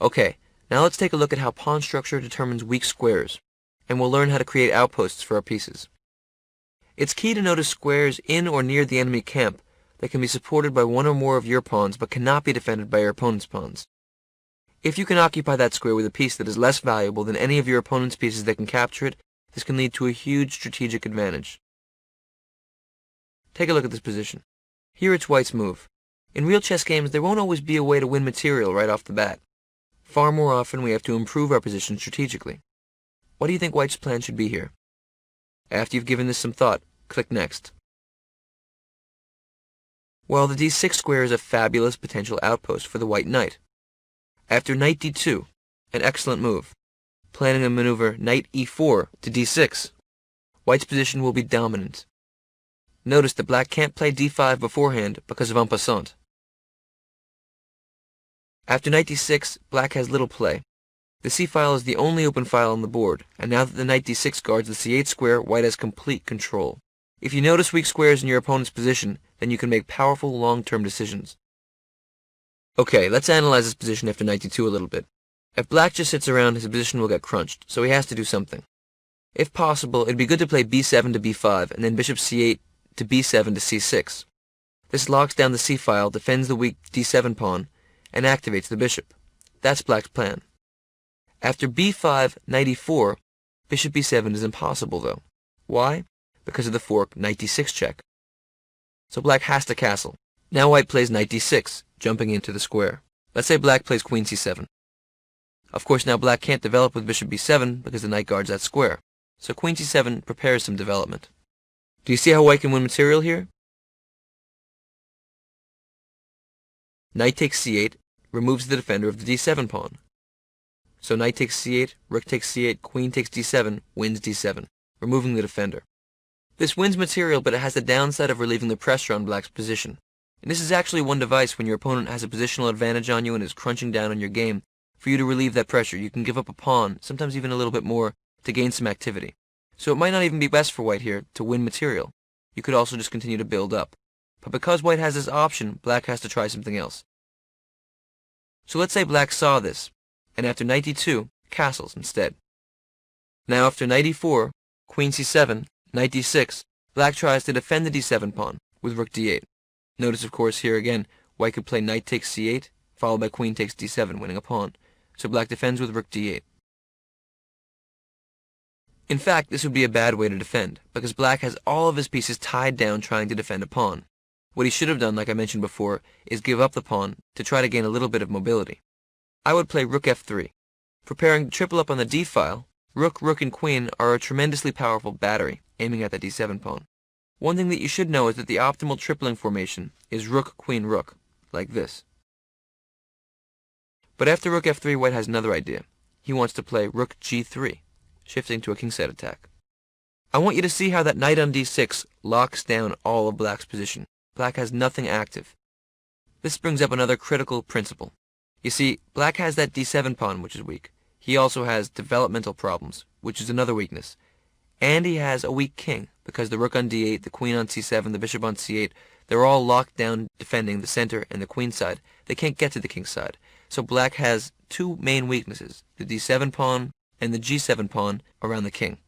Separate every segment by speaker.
Speaker 1: Okay, now let's take a look at how pawn structure determines weak squares, and we'll learn how to create outposts for our pieces. It's key to notice squares in or near the enemy camp that can be supported by one or more of your pawns but cannot be defended by your opponent's pawns. If you can occupy that square with a piece that is less valuable than any of your opponent's pieces that can capture it, this can lead to a huge strategic advantage. Take a look at this position. Here it's white's move. In real chess games, there won't always be a way to win material right off the bat. Far more often, we have to improve our position strategically. What do you think white's plan should be here? After you've given this some thought, click Next. Well, the d6 square is a fabulous potential outpost for the white knight. After knight d2, an excellent move, planning a maneuver knight e4 to d6, white's position will be dominant. Notice that black can't play d5 beforehand because of en passant. After knight d6, black has little play. The c-file is the only open file on the board, and now that the knight d6 guards the c8 square, white has complete control. If you notice weak squares in your opponent's position, then you can make powerful long-term decisions. Okay, let's analyze this position after knight d2 a little bit. If black just sits around, his position will get crunched, so he has to do something. If possible, it'd be good to play b7 to b5, and then bishop c8 to b7 to c6. This locks down the c-file, defends the weak d7 pawn, and activates the bishop. That's black's plan. After b5, knight e4, bishop b7 is impossible though. Why? Because of the fork knight d6 check. So black has to castle. Now white plays knight d6, jumping into the square. Let's say black plays queen c7. Of course now black can't develop with bishop b7 because the knight guards that square. So queen c7 prepares some development. Do you see how white can win material here? Knight takes c8, removes the defender of the d7 pawn. So knight takes c8, rook takes c8, queen takes d7, wins d7, removing the defender. This wins material, but it has the downside of relieving the pressure on black's position. And this is actually one device when your opponent has a positional advantage on you and is crunching down on your game. For you to relieve that pressure, you can give up a pawn, sometimes even a little bit more, to gain some activity. So it might not even be best for white here to win material. You could also just continue to build up. But because white has this option, black has to try something else. So let's say black saw this, and after knight d2, castles instead. Now after knight e4, queen c7, knight d6, black tries to defend the d7 pawn with rook d8. Notice of course here again, white could play knight takes c8, followed by queen takes d7, winning a pawn. So black defends with rook d8. In fact, this would be a bad way to defend, because black has all of his pieces tied down trying to defend a pawn. What he should have done, like I mentioned before, is give up the pawn to try to gain a little bit of mobility. I would play rook f3. Preparing to triple up on the d-file, rook, rook, and queen are a tremendously powerful battery, aiming at the d7 pawn. One thing that you should know is that the optimal tripling formation is rook, queen, rook, like this. But after rook f3, white has another idea. He wants to play rook g3, shifting to a kingside attack. I want you to see how that knight on d6 locks down all of black's position. Black has nothing active. This brings up another critical principle. You see, black has that d7 pawn, which is weak. He also has developmental problems, which is another weakness. And he has a weak king, because the rook on d8, the queen on c7, the bishop on c8, they're all locked down defending the center and the queen side. They can't get to the king side. So black has two main weaknesses, the d7 pawn and the g7 pawn around the king.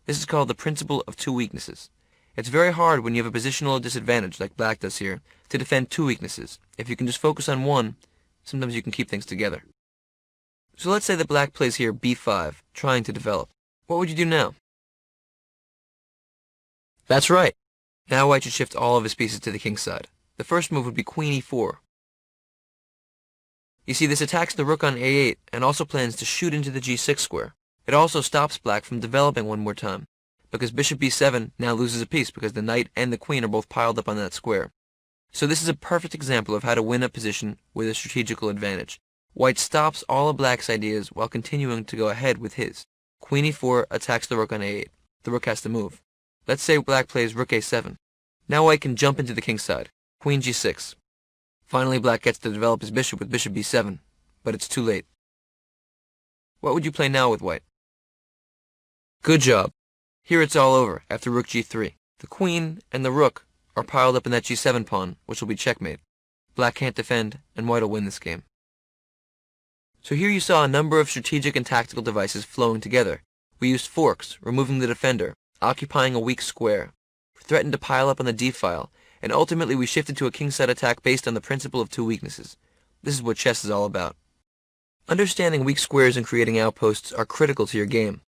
Speaker 1: This is called the principle of two weaknesses. It's very hard when you have a positional disadvantage, like black does here, to defend two weaknesses. If you can just focus on one, sometimes you can keep things together. So let's say that black plays here b5, trying to develop. What would you do now? That's right. Now white should shift all of his pieces to the king's side. The first move would be queen e4. You see, this attacks the rook on a8 and also plans to shoot into the g6 square. It also stops black from developing one more time, because bishop b7 now loses a piece because the knight and the queen are both piled up on that square. So this is a perfect example of how to win a position with a strategical advantage. White stops all of black's ideas while continuing to go ahead with his. Queen e4 attacks the rook on a8. The rook has to move. Let's say black plays rook a7. Now white can jump into the king's side. Queen g6. Finally, black gets to develop his bishop with bishop b7, but it's too late. What would you play now with white? Good job. Here it's all over after rook g3. The queen and the rook are piled up in that g7 pawn, which will be checkmate. Black can't defend, and white will win this game. So here you saw a number of strategic and tactical devices flowing together. We used forks, removing the defender, occupying a weak square, threatened to pile up on the d-file, and ultimately we shifted to a kingside attack based on the principle of two weaknesses. This is what chess is all about. Understanding weak squares and creating outposts are critical to your game.